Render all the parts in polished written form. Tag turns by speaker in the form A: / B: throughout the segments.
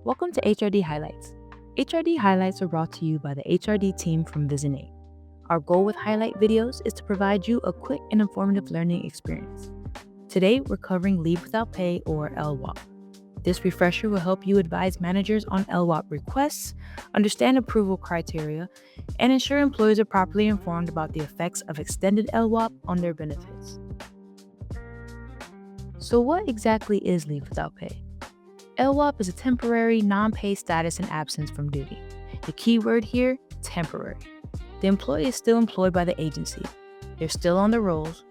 A: Welcome to HRD Highlights. HRD Highlights are brought to you by the HRD team from VISN. Our goal with highlight videos is to provide you a quick and informative learning experience. Today, we're covering Leave Without Pay, or LWOP. This refresher will help you advise managers on LWOP requests, understand approval criteria, and ensure employees are properly informed about the effects of extended LWOP on their benefits. So what exactly is Leave Without Pay? LWOP is a temporary, non-pay status and absence from duty. The key word here, temporary. The employee is still employed by the agency. They're still on the rolls.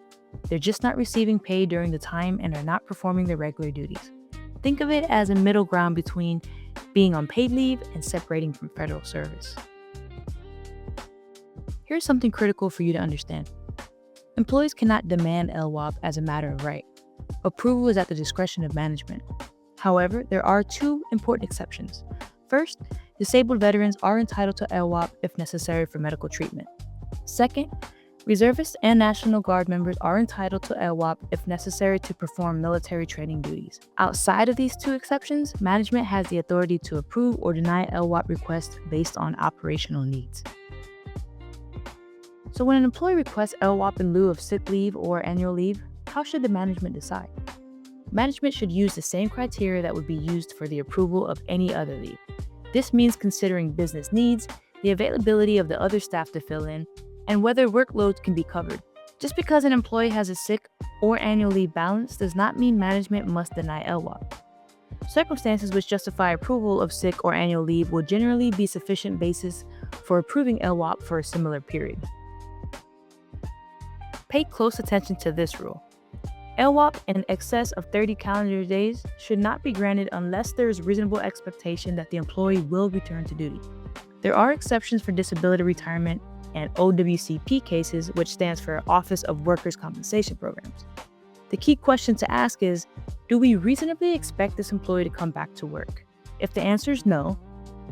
A: They're just not receiving pay during the time and are not performing their regular duties. Think of it as a middle ground between being on paid leave and separating from federal service. Here's something critical for you to understand. Employees cannot demand LWOP as a matter of right. Approval is at the discretion of management. However, there are two important exceptions. First, disabled veterans are entitled to LWOP if necessary for medical treatment. Second, reservists and National Guard members are entitled to LWOP if necessary to perform military training duties. Outside of these two exceptions, management has the authority to approve or deny LWOP requests based on operational needs. So when an employee requests LWOP in lieu of sick leave or annual leave, how should the management decide? Management should use the same criteria that would be used for the approval of any other leave. This means considering business needs, the availability of the other staff to fill in, and whether workloads can be covered. Just because an employee has a sick or annual leave balance does not mean management must deny LWOP. Circumstances which justify approval of sick or annual leave will generally be sufficient basis for approving LWOP for a similar period. Pay close attention to this rule. LWOP in excess of 30 calendar days should not be granted unless there is reasonable expectation that the employee will return to duty. There are exceptions for disability retirement and OWCP cases, which stands for Office of Workers' Compensation Programs. The key question to ask is, do we reasonably expect this employee to come back to work? If the answer is no,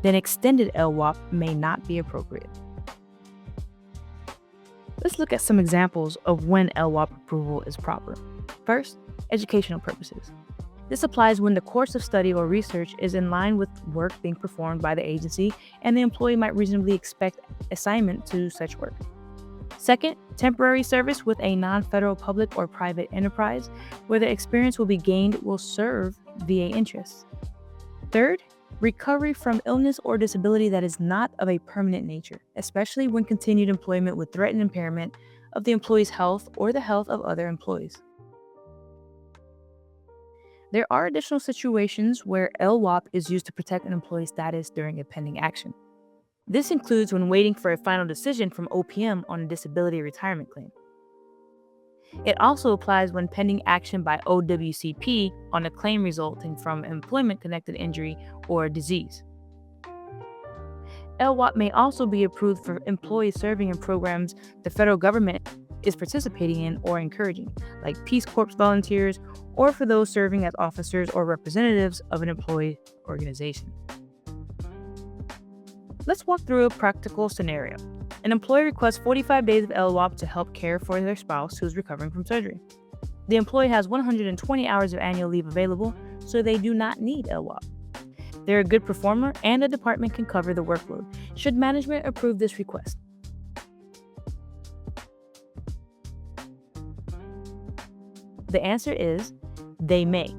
A: then extended LWOP may not be appropriate. Let's look at some examples of when LWOP approval is proper. First, educational purposes. This applies when the course of study or research is in line with work being performed by the agency and the employee might reasonably expect assignment to such work. Second, temporary service with a non-federal public or private enterprise where the experience will be gained will serve VA interests. Third, recovery from illness or disability that is not of a permanent nature, especially when continued employment would threaten impairment of the employee's health or the health of other employees. There are additional situations where LWOP is used to protect an employee's status during a pending action. This includes when waiting for a final decision from OPM on a disability retirement claim. It also applies when pending action by OWCP on a claim resulting from employment-connected injury or disease. LWOP may also be approved for employees serving in programs the federal government is participating in or encouraging, like Peace Corps volunteers, or for those serving as officers or representatives of an employee organization. Let's walk through a practical scenario. An employee requests 45 days of LWOP to help care for their spouse who is recovering from surgery. The employee has 120 hours of annual leave available, so they do not need LWOP. They're a good performer and the department can cover the workload. Should management approve this request? The answer is, they may.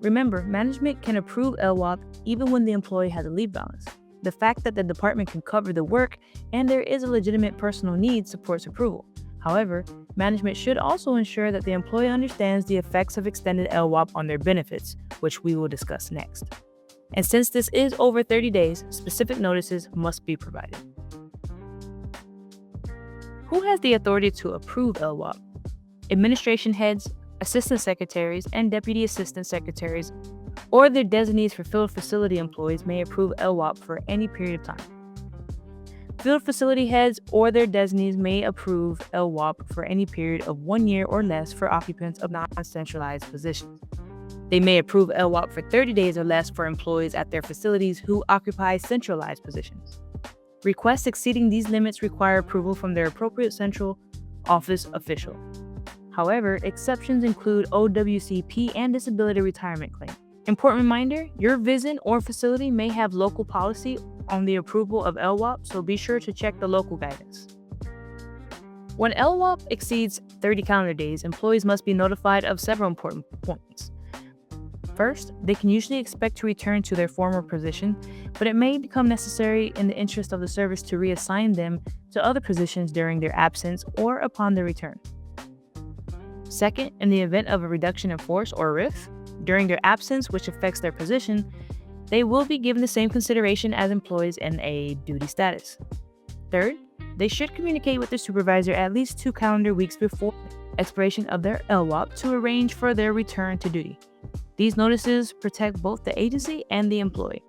A: Remember, management can approve LWOP even when the employee has a leave balance. The fact that the department can cover the work and there is a legitimate personal need supports approval. However, management should also ensure that the employee understands the effects of extended LWOP on their benefits, which we will discuss next. And since this is over 30 days, specific notices must be provided. Who has the authority to approve LWOP? Administration heads, assistant secretaries, and deputy assistant secretaries, or their designees for field facility employees may approve LWOP for any period of time. Field facility heads or their designees may approve LWOP for any period of 1 year or less for occupants of non-centralized positions. They may approve LWOP for 30 days or less for employees at their facilities who occupy centralized positions. Requests exceeding these limits require approval from their appropriate central office official. However, exceptions include OWCP and disability retirement claim. Important reminder, your VISN or facility may have local policy on the approval of LWOP, so be sure to check the local guidance. When LWOP exceeds 30 calendar days, employees must be notified of several important points. First, they can usually expect to return to their former position, but it may become necessary in the interest of the service to reassign them to other positions during their absence or upon their return. Second, in the event of a reduction in force or RIF, during their absence which affects their position, they will be given the same consideration as employees in a duty status. Third, they should communicate with their supervisor at least 2 calendar weeks before expiration of their LWOP to arrange for their return to duty. These notices protect both the agency and the employee.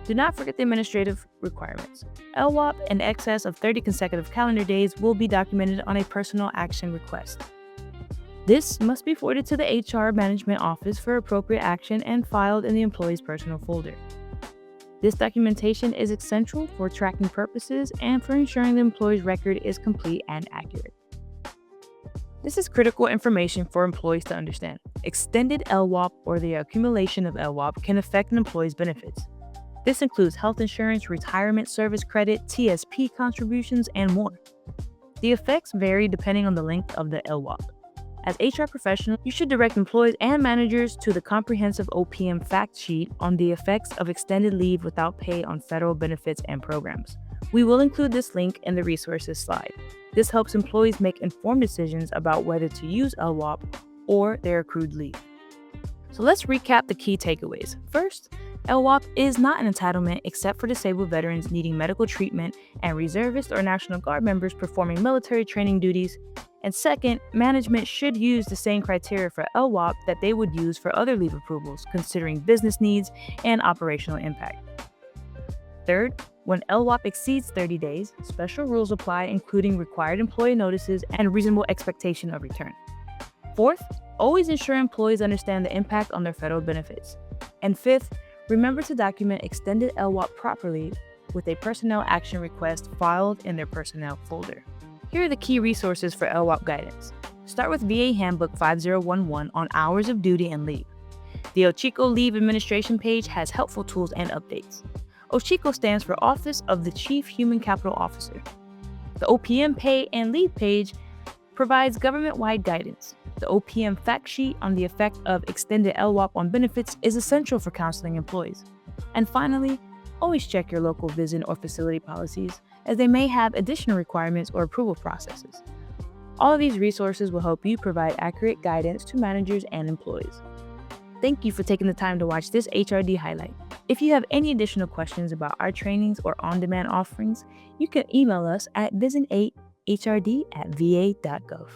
A: Do not forget the administrative requirements. LWOP in excess of 30 consecutive calendar days will be documented on a personal action request. This must be forwarded to the HR Management Office for appropriate action and filed in the employee's personal folder. This documentation is essential for tracking purposes and for ensuring the employee's record is complete and accurate. This is critical information for employees to understand. Extended LWOP or the accumulation of LWOP can affect an employee's benefits. This includes health insurance, retirement service credit, TSP contributions, and more. The effects vary depending on the length of the LWOP. As HR professionals, you should direct employees and managers to the comprehensive OPM fact sheet on the effects of extended leave without pay on federal benefits and programs. We will include this link in the resources slide. This helps employees make informed decisions about whether to use LWOP or their accrued leave. So let's recap the key takeaways. First, LWOP is not an entitlement except for disabled veterans needing medical treatment and reservists or National Guard members performing military training duties. And second, management should use the same criteria for LWOP that they would use for other leave approvals, considering business needs and operational impact. Third, when LWOP exceeds 30 days, special rules apply, including required employee notices and reasonable expectation of return. Fourth, always ensure employees understand the impact on their federal benefits. And fifth, remember to document extended LWOP properly with a personnel action request filed in their personnel folder. Here are the key resources for LWOP guidance. Start with VA Handbook 5011 on hours of duty and leave. The OCHICO Leave Administration page has helpful tools and updates. OCHICO stands for Office of the Chief Human Capital Officer. The OPM Pay and Leave page provides government-wide guidance. The OPM fact sheet on the effect of extended LWOP on benefits is essential for counseling employees. And finally, always check your local VISN or facility policies, as they may have additional requirements or approval processes. All of these resources will help you provide accurate guidance to managers and employees. Thank you for taking the time to watch this HRD highlight. If you have any additional questions about our trainings or on-demand offerings, you can email us at VISN8HRD@va.gov.